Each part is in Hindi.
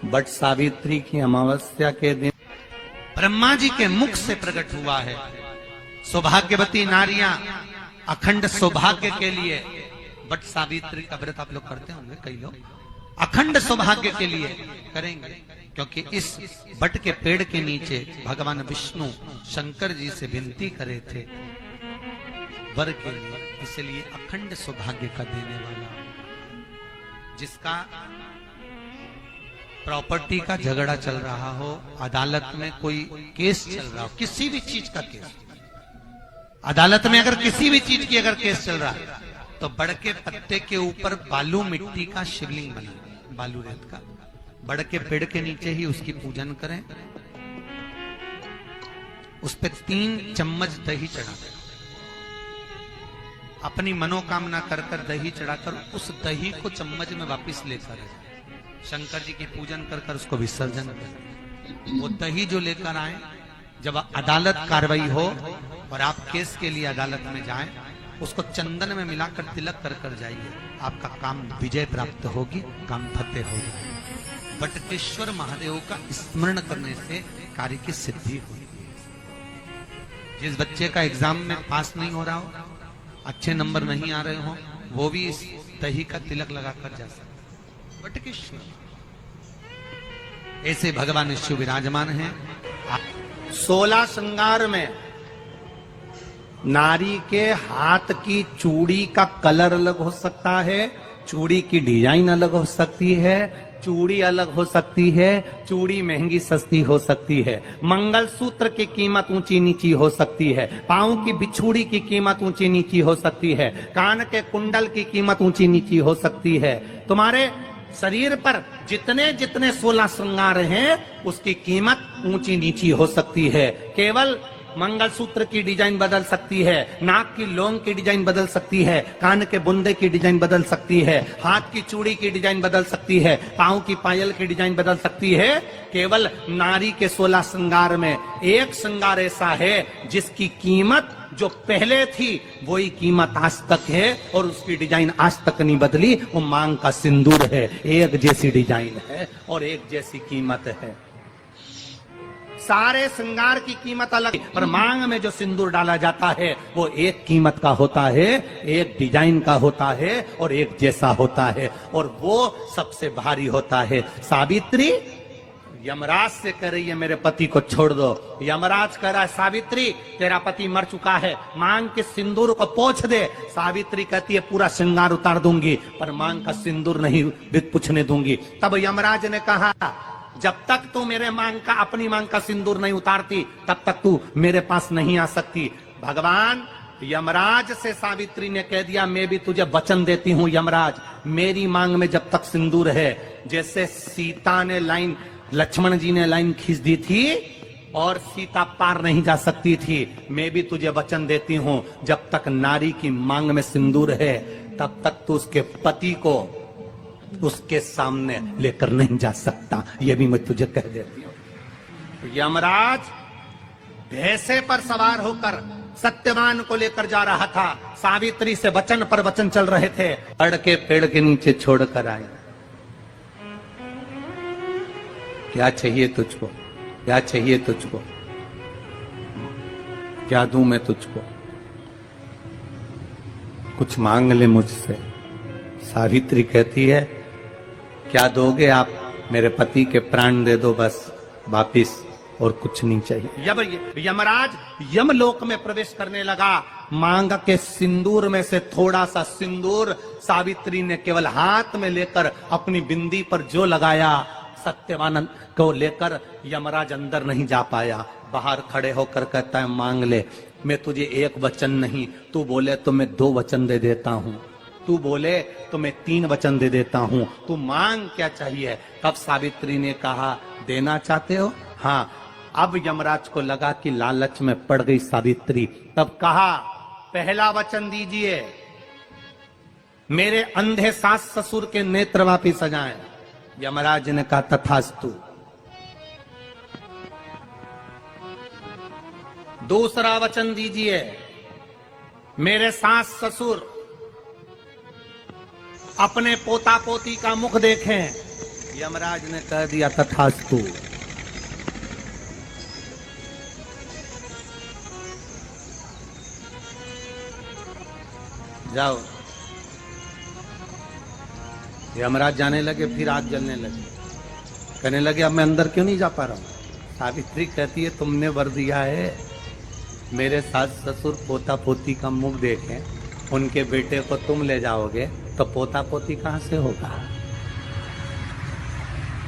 बट सावित्री की अमावस्या के दिन ब्रह्मा जी के मुख से प्रकट हुआ है। सौभाग्यवती नारियां अखंड सौभाग्य के लिए बट सावित्री का व्रत आप लोग करते होंगे, कई लोग अखंड सौभाग्य के लिए करेंगे, क्योंकि इस बट के पेड़ के नीचे भगवान विष्णु शंकर जी से विनती करे थे वर के लिए, इसलिए अखंड सौभाग्य का देने वाला, जिसका प्रॉपर्टी का झगड़ा चल रहा हो, अदालत में कोई केस चल रहा हो, किसी भी चीज का केस, अदालत में अगर किसी भी चीज की अगर केस चल रहा है तो बड़ के पत्ते के ऊपर बालू मिट्टी का शिवलिंग बना, बालू रेत का, बड़ के पेड़ के नीचे ही उसकी पूजन करें, उस पे 3 चम्मच दही चढ़ा दें, अपनी मनोकामना कर कर दही चढ़ाकर उस दही को चम्मच में वापस लेकर शंकर जी की पूजन कर कर उसको विसर्जन करें। वो दही जो लेकर आए, जब अदालत कार्रवाई हो और आप केस के लिए अदालत में जाएं, उसको चंदन में मिलाकर तिलक कर कर जाइए, आपका काम विजय प्राप्त होगी, काम फतेह हो जाएगा। बटकेश्वर महादेव का स्मरण करने से कार्य की सिद्धि होगी। जिस बच्चे का एग्जाम में पास नहीं हो रहा हो, अच्छे नंबर नहीं आ रहे हो, वो भी इस दही का तिलक लगाकर जा सकता। बटकेश्वर ऐसे भगवान शिव विराजमान हैं। 16 श्रृंगार में नारी के हाथ की चूड़ी का कलर अलग हो सकता है, चूड़ी की डिजाइन अलग हो सकती है, चूड़ी अलग हो सकती है, चूड़ी महंगी सस्ती हो सकती है, मंगलसूत्र की कीमत ऊंची नीची हो सकती है, पांव की बिछुड़ी की कीमत ऊंची नीची हो सकती है, कान के कुंडल की कीमत ऊंची नीची हो सकती है। तुम्हारे शरीर पर जितने जितने 16 श्रृंगार हैं उसकी कीमत ऊंची नीची हो सकती है। केवल मंगलसूत्र की डिजाइन बदल सकती है, नाक की लौंग की डिजाइन बदल सकती है, कान के बुंदे की डिजाइन बदल सकती है, हाथ की चूड़ी की डिजाइन बदल सकती है, पांव की पायल की डिजाइन बदल सकती है। केवल नारी के 16 श्रृंगार में एक श्रृंगार ऐसा है जिसकी कीमत जो पहले थी वही कीमत आज तक है और उसकी डिजाइन आज तक नहीं बदली। वो मांग का सिंदूर है, एक जैसी डिजाइन है और एक जैसी कीमत है। सारे श्रृंगार की कीमत अलग, पर मांग में जो सिंदूर डाला जाता है वो एक कीमत का होता है, एक डिजाइन का होता है और एक जैसा होता है, और वो सबसे भारी होता है। सावित्री यमराज से कह रही है मेरे पति को छोड़ दो। यमराज कह रहा है सावित्री तेरा पति मर चुका है, मांग के सिंदूर को पोंछ दे। सावित्री कहती है पूरा श्रृंगार उतार दूंगी पर मांग का सिंदूर नहीं पूछने दूंगी। तब यमराज ने कहा जब तक तू मेरे मांग का अपनी मांग का सिंदूर नहीं उतारती तब तक तू मेरे पास नहीं आ सकती। भगवान यमराज से सावित्री ने कह दिया मैं भी तुझे वचन देती हूँ यमराज, मेरी मांग में जब तक सिंदूर है, जैसे सीता ने लाइन, लक्ष्मण जी ने लाइन खींच दी थी और सीता पार नहीं जा सकती थी, मैं भी तुझे वचन देती हूँ जब तक नारी की मांग में सिंदूर है तब तक तू उसके पति को उसके सामने लेकर नहीं जा सकता, ये भी मैं तुझे कह देती हूं। यमराज भैंसे पर सवार होकर सत्यवान को लेकर जा रहा था, सावित्री से वचन पर वचन चल रहे थे, अड़ के पेड़ के नीचे छोड़कर आए। क्या चाहिए तुझको, क्या चाहिए तुझको, क्या दूं मैं तुझको, कुछ मांग ले मुझसे। सावित्री कहती है क्या दोगे आप, मेरे पति के प्राण दे दो बस वापिस, और कुछ नहीं चाहिए। यमराज यमलोक में प्रवेश करने लगा, मांग के सिंदूर में से थोड़ा सा सिंदूर सावित्री ने केवल हाथ में लेकर अपनी बिंदी पर जो लगाया, सत्यवान को लेकर यमराज अंदर नहीं जा पाया, बाहर खड़े होकर कहता है मांग ले, मैं तुझे एक वचन नहीं, तू बोले तो मैं 2 वचन दे देता हूँ, तू बोले तो मैं 3 वचन दे देता हूँ, तू मांग क्या चाहिए। तब सावित्री ने कहा देना चाहते हो, हाँ। अब यमराज को लगा कि लालच में पड़ गई सावित्री, तब कहा पहला वचन दीजिए, मेरे अंधे सास ससुर के नेत्र वापिस आ जाएं। यमराज ने कहा तथास्तु। दूसरा वचन दीजिए, मेरे सास ससुर अपने पोता पोती का मुख देखें, यमराज ने कह दिया तथास्तु। जाओ। यमराज जाने लगे, फिर आग जलने लगी। कहने लगे अब मैं अंदर क्यों नहीं जा पा रहा हूं। सावित्री कहती है तुमने वर दिया है मेरे सास ससुर पोता पोती का मुख देखें, उनके बेटे को तुम ले जाओगे तो पोता पोती कहां से होगा।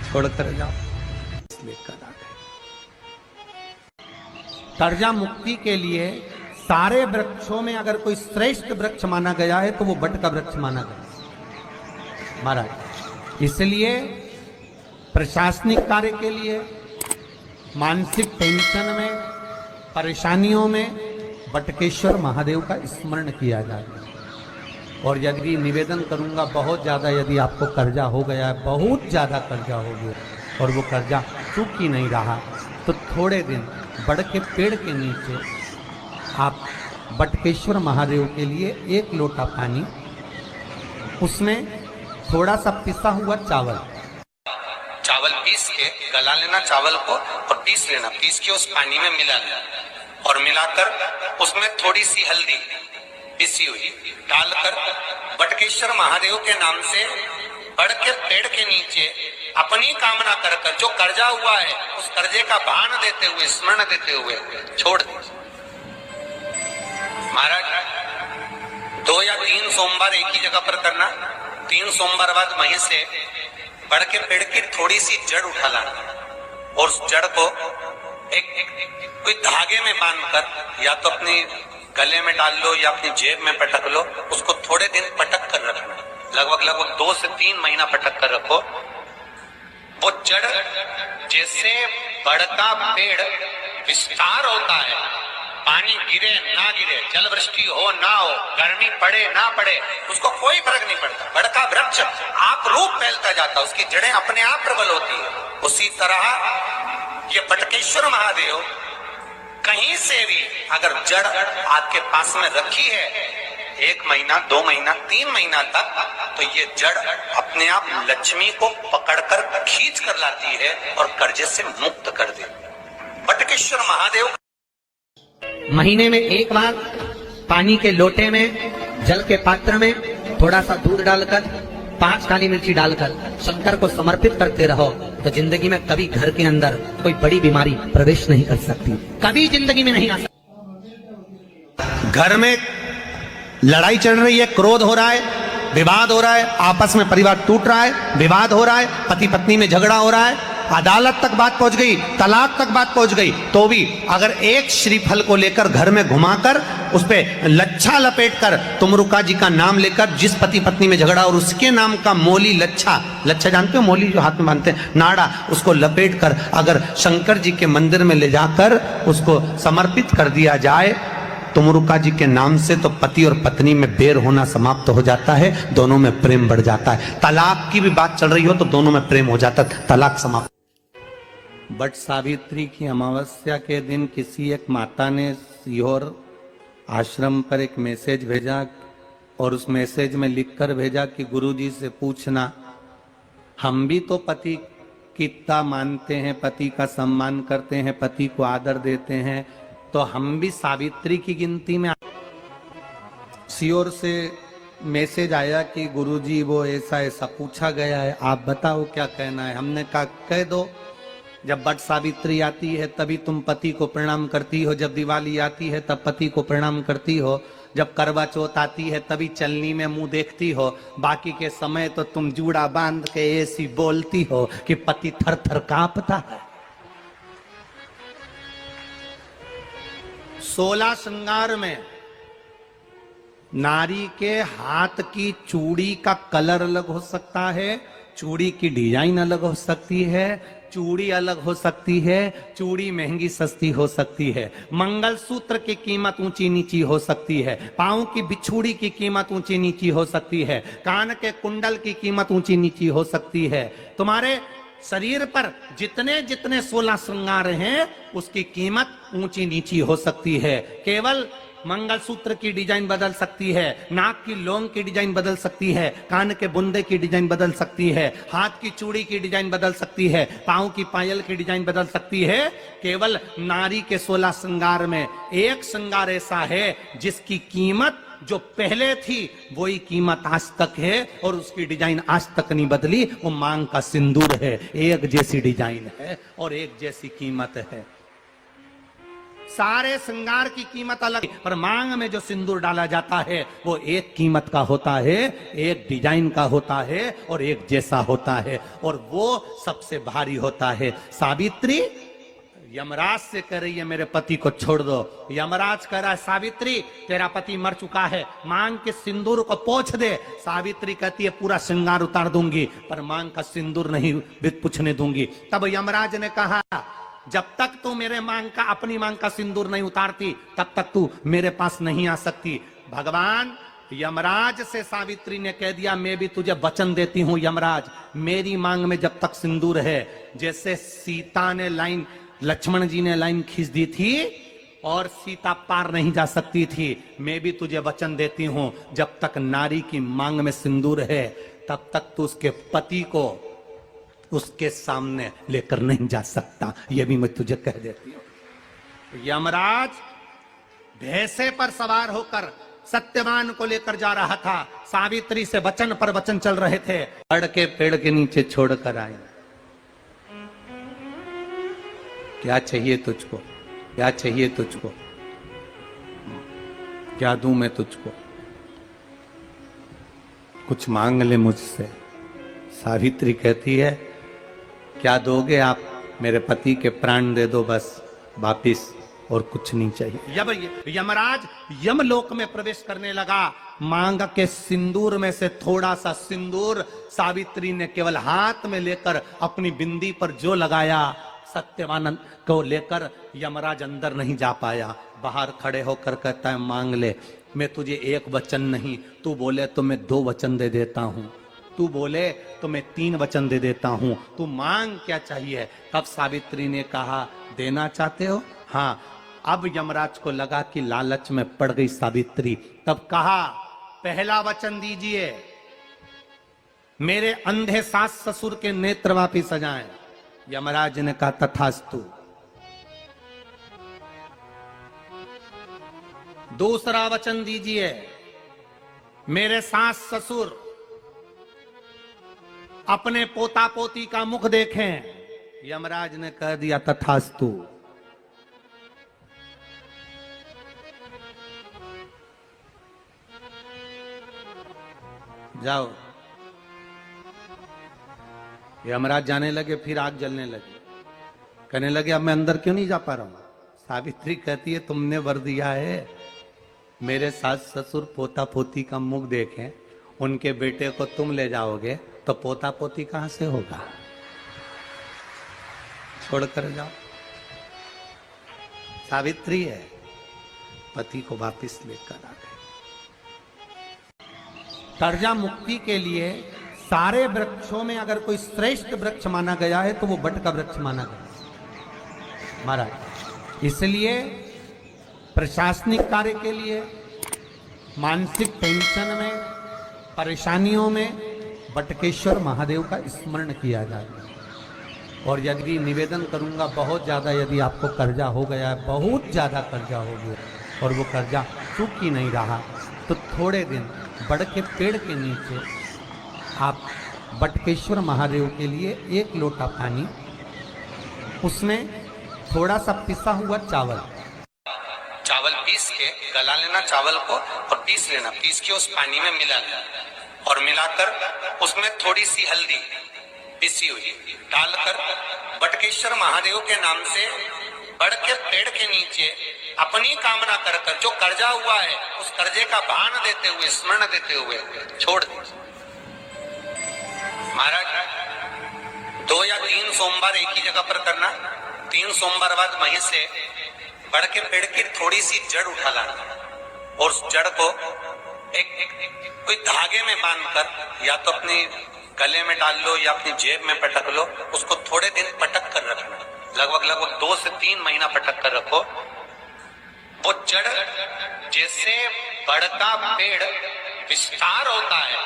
छोड़कर जाओ। लेकर आ गए। कर्जा मुक्ति के लिए सारे वृक्षों में अगर कोई श्रेष्ठ वृक्ष माना गया है तो वो बट का वृक्ष माना गया महाराज। इसलिए प्रशासनिक कार्य के लिए, मानसिक टेंशन में, परेशानियों में बटकेश्वर महादेव का स्मरण किया जाए। और यदि निवेदन करूंगा बहुत ज्यादा, यदि आपको कर्जा हो गया है, बहुत ज्यादा कर्जा हो गया और वो कर्जा चूक ही नहीं रहा, तो थोड़े दिन बड़ के पेड़ के नीचे आप बटकेश्वर महादेव के लिए 1 लोटा पानी, उसमें थोड़ा सा पिसा हुआ चावल पीस के गला लेना चावल को और पीस लेना, पीस के उस पानी में मिला लेना और मिलाकर उसमें थोड़ी सी हल्दी पिसी हुई डालकर बटकेश्वर महादेव के नाम से बड़ के पेड़ के नीचे अपनी कामना कर कर जो कर्जा हुआ है उस कर्जे का भान देते हुए, स्मरण देते हुए छोड़ दे। महाराज 2 या 3 सोमवार एक ही जगह पर करना। 3 सोमवार बाद वहीं से बड़ के पेड़ की थोड़ी सी जड़ उठा लाना और उस जड़ को कोई धागे में बांधकर या तो अपनी गले में डाल लो या अपनी जेब में पटक लो। उसको थोड़े दिन पटक कर रखना, लगभग 2 से 3 महीना पटक कर रखो। वो जड़ जैसे बड़ का पेड़ विस्तार होता है, पानी गिरे ना गिरे, जल वृष्टि हो ना हो, गर्मी पड़े ना पड़े, उसको कोई फर्क नहीं पड़ता। बड़ का वृक्ष आप रूप फैलता जाता, उसकी जड़ें अपने आप प्रबल होती है। उसी तरह ये बटकेश्वर महादेव कहीं से भी अगर जड़ आपके पास में रखी है 1 महीना, 2 महीना, 3 महीना तक, तो ये जड़ अपने आप लक्ष्मी को पकड़कर खींच कर लाती है और कर्जे से मुक्त कर देती है। बटकेश्वर महादेव महीने में 1 बार पानी के लोटे में, जल के पात्र में थोड़ा सा दूध डालकर, 5 काली मिर्ची डालकर शंकर को समर्पित करते रहो तो जिंदगी में कभी घर के अंदर कोई बड़ी बीमारी प्रवेश नहीं कर सकती, कभी जिंदगी में नहीं आ सकती। घर में लड़ाई चल रही है, क्रोध हो रहा है, विवाद हो रहा है, आपस में परिवार टूट रहा है, विवाद हो रहा है, पति पत्नी में झगड़ा हो रहा है, अदालत तक बात पहुंच गई, तलाक तक बात पहुंच गई, तो भी अगर एक श्रीफल को लेकर घर में घुमाकर उस पे लच्छा लपेटकर तुमरुका जी का नाम लेकर जिस पति पत्नी में झगड़ा और उसके नाम का मोली लच्छा, लच्छा जानते हो मोली जो हाथ में बांधते हैं, नाड़ा, उसको लपेट कर अगर शंकर जी के मंदिर में ले जाकर उसको समर्पित कर दिया जाए तुमरुका जी के नाम से, तो पति और पत्नी में बैर होना समाप्त हो जाता है, दोनों में प्रेम बढ़ जाता है। तलाक की भी बात चल रही हो तो दोनों में प्रेम हो जाता है, तलाक समाप्त। बट सावित्री की अमावस्या के दिन किसी एक माता ने सीहोर आश्रम पर एक मैसेज भेजा और उस मैसेज में लिखकर भेजा कि गुरुजी से पूछना, हम भी तो पति कितना मानते हैं, पति का सम्मान करते हैं, पति को आदर देते हैं, तो हम भी सावित्री की गिनती में। सीहोर से मैसेज आया कि गुरुजी वो ऐसा ऐसा पूछा गया है, आप बताओ क्या कहना है। हमने कहा कह दो, जब बट सावित्री आती है तभी तुम पति को प्रणाम करती हो, जब दिवाली आती है तब पति को प्रणाम करती हो, जब करवा चौथ आती है तभी चलनी में मुंह देखती हो, बाकी के समय तो तुम जूड़ा बांध के ऐसी बोलती हो कि पति थर थर कांपता है। 16 श्रृंगार में नारी के हाथ की चूड़ी का कलर अलग हो सकता है, चूड़ी की डिजाइन अलग हो सकती है, चूड़ी अलग हो सकती है, चूड़ी महंगी सस्ती हो सकती है, मंगलसूत्र की कीमत ऊंची नीची हो सकती है, पांव की बिछुड़ी की कीमत ऊंची नीची हो सकती है, कान के कुंडल की कीमत ऊंची नीची हो सकती है। तुम्हारे शरीर पर जितने जितने 16 श्रृंगार हैं उसकी कीमत ऊंची नीची हो सकती है। केवल मंगलसूत्र की डिजाइन बदल सकती है, नाक की लौंग की डिजाइन बदल सकती है, कान के बुंदे की डिजाइन बदल सकती है, हाथ की चूड़ी की डिजाइन बदल सकती है, पांव की पायल की डिजाइन बदल सकती है। केवल नारी के 16 श्रृंगार में एक श्रृंगार ऐसा है जिसकी कीमत जो पहले थी वही कीमत आज तक है और उसकी डिजाइन आज तक नहीं बदली। वो मांग का सिंदूर है, एक जैसी डिजाइन है और एक जैसी कीमत है। सारे श्रृंगार की कीमत अलग, पर मांग में जो सिंदूर डाला जाता है वो एक कीमत का होता है, एक डिजाइन का होता है और एक जैसा होता है और वो सबसे भारी होता है। सावित्री यमराज से कह रही है मेरे पति को छोड़ दो। यमराज कह रहा है सावित्री तेरा पति मर चुका है, मांग के सिंदूर को पोंछ दे। सावित्री कहती है पूरा श्रृंगार उतार दूंगी पर मांग का सिंदूर नहीं पूछने दूंगी। तब यमराज ने कहा जब तक तू मेरे मांग का अपनी मांग का सिंदूर नहीं उतारती तब तक तू मेरे पास नहीं आ सकती। भगवान यमराज से सावित्री ने कह दिया मैं भी तुझे वचन देती हूं यमराज, मेरी मांग में जब तक सिंदूर है, जैसे सीता ने लाइन लक्ष्मण जी ने लाइन खींच दी थी और सीता पार नहीं जा सकती थी, मैं भी तुझे वचन देती हूं जब तक नारी की मांग में सिंदूर है तब तक तू उसके पति को उसके सामने लेकर नहीं जा सकता। यह भी मैं तुझे कह देती हूं। यमराज भैंसे पर सवार होकर सत्यवान को लेकर जा रहा था, सावित्री से वचन पर वचन चल रहे थे। पेड़ के पेड़ के नीचे छोड़कर आए। क्या चाहिए तुझको, क्या चाहिए तुझको, क्या दूं मैं तुझको, कुछ मांग ले मुझसे। सावित्री कहती है क्या दोगे आप, मेरे पति के प्राण दे दो बस वापिस, और कुछ नहीं चाहिए। जब यमराज यमलोक में प्रवेश करने लगा, मांग के सिंदूर में से थोड़ा सा सिंदूर सावित्री ने केवल हाथ में लेकर अपनी बिंदी पर जो लगाया, सत्यवान को लेकर यमराज अंदर नहीं जा पाया। बाहर खड़े होकर कहता है मांग ले, मैं तुझे एक वचन नहीं, तू बोले तो मैं 2 वचन दे देता हूं, तू बोले तो मैं 3 वचन दे देता हूं, तू मांग क्या चाहिए। तब सावित्री ने कहा देना चाहते हो, हाँ। अब यमराज को लगा कि लालच में पड़ गई सावित्री, तब कहा पहला वचन दीजिए, मेरे अंधे सास ससुर के नेत्र वापिस आ जाएं। यमराज ने कहा तथास्तु। दूसरा वचन दीजिए, मेरे सास ससुर अपने पोता पोती का मुख देखें। यमराज ने कह दिया तथास्तु। जाओ। यमराज जाने लगे, फिर आग जलने लगी, कहने लगे अब मैं अंदर क्यों नहीं जा पा रहा हूं। सावित्री कहती है तुमने वर दिया है, मेरे सास ससुर पोता पोती का मुख देखें, उनके बेटे को तुम ले जाओगे तो पोता पोती कहां से होगा, छोड़कर जाओ। सावित्री है, पति को वापिस लेकर आ गए। कर्जा मुक्ति के लिए सारे वृक्षों में अगर कोई श्रेष्ठ वृक्ष माना गया है तो वो बट का वृक्ष माना गया महाराज। इसलिए प्रशासनिक कार्य के लिए, मानसिक टेंशन में, परेशानियों में बटकेश्वर महादेव का स्मरण किया जाए। और यदि निवेदन करूंगा बहुत ज्यादा, यदि आपको कर्जा हो गया है, बहुत ज्यादा कर्जा हो गया और वो कर्जा चूक ही नहीं रहा, तो थोड़े दिन बड़ के पेड़ के नीचे आप बटकेश्वर महादेव के लिए 1 लोटा पानी, उसमें थोड़ा सा पिसा हुआ चावल पीस के गला लेना चावल को और पीस लेना, पीस के उस पानी में मिला लेना और मिलाकर उसमें थोड़ी सी हल्दी पिसी हुई डालकर बटकेश्वर महादेव के नाम से बड़ के पेड़ के नीचे अपनी कामना कर कर जो कर्जा हुआ है उस कर्जे का भान देते हुए, स्मरण देते हुए छोड़ दीजिए। महाराज 2 या 3 सोमवार एक ही जगह पर करना, 3 सोमवार बाद वहीं से बड़ के पेड़ की थोड़ी सी जड़ उठा लाना और उस जड़ को कोई धागे में बांधकर या तो अपने गले में डाल लो या अपनी जेब में पटक लो, उसको थोड़े दिन पटक कर रखना, लगभग 2 से 3 महीना पटक कर रखो। वो जड़ जैसे बढ़ता पेड़ विस्तार होता है,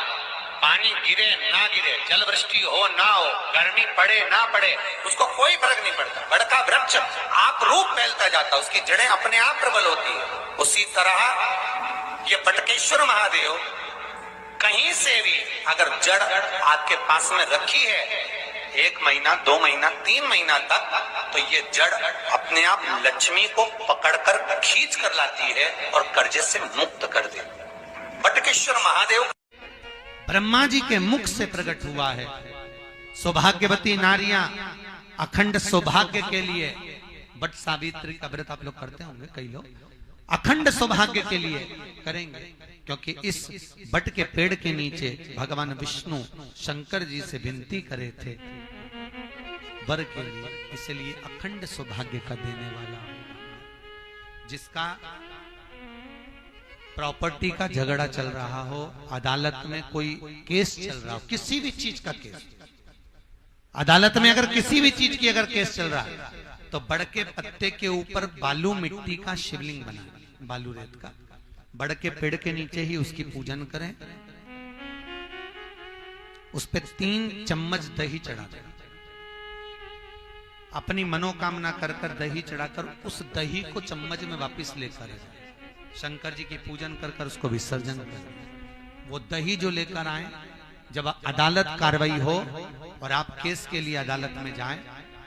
पानी गिरे ना गिरे, जल वृष्टि हो ना हो, गर्मी पड़े ना पड़े, उसको कोई फर्क नहीं पड़ता। बढ़ता वृक्ष आप रूप फैलता जाता, उसकी जड़ें अपने आप प्रबल होती है। उसी तरह ये बटकेश्वर महादेव कहीं से भी अगर जड़ आपके पास में रखी है 1 महीना 2 महीना 3 महीना तक, तो ये जड़ अपने आप लक्ष्मी को पकड़कर खींच कर लाती है और कर्जे से मुक्त कर देती है। बटकेश्वर महादेव ब्रह्मा जी के मुख से प्रकट हुआ है। सौभाग्यवती नारियां अखंड सौभाग्य के लिए बट सावित्री का व्रत आप लोग करते होंगे, कई लोग अखंड सौभाग्य के लिए करेंगे, क्योंकि इस बट के पेड़ के नीचे भगवान विष्णु शंकर जी से विनती करे थे वर के लिए, इसलिए अखंड सौभाग्य का देने वाला, जिसका प्रॉपर्टी का झगड़ा चल रहा हो, अदालत में कोई केस चल रहा हो, किसी भी चीज का केस, अदालत में अगर किसी भी चीज की अगर केस चल रहा है, तो बड़ के पत्ते के ऊपर बालू मिट्टी का शिवलिंग बना, बालू रेत का, बड़ के पेड़ के नीचे ही उसकी पूजन करें, उस पे 3 चम्मच दही चढ़ा दें, अपनी मनोकामना कर कर दही चढ़ाकर उस दही को चम्मच में वापस लेकर शंकर जी की पूजन कर कर उसको विसर्जन करें। वो दही जो लेकर आए, जब अदालत कार्रवाई हो और आप केस के लिए अदालत में जाएं,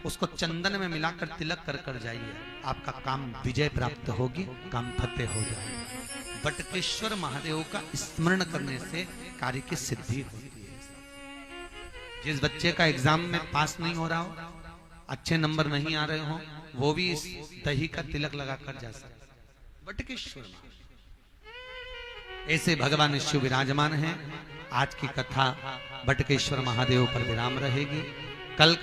उसको चंदन में मिलाकर तिलक कर कर जाइए, आपका काम विजय प्राप्त होगी, काम फतेह हो जाएगा। बटकेश्वर महादेव का स्मरण करने से कार्य की सिद्धि होती है। जिस बच्चे का एग्जाम में पास नहीं हो रहा हो, अच्छे नंबर नहीं आ रहे हो, वो भी इस दही का तिलक लगाकर जा सकता। बटकेश्वर ऐसे भगवान शिव विराजमान हैं। आज की कथा बटकेश्वर महादेव पर विराम रहेगी। कल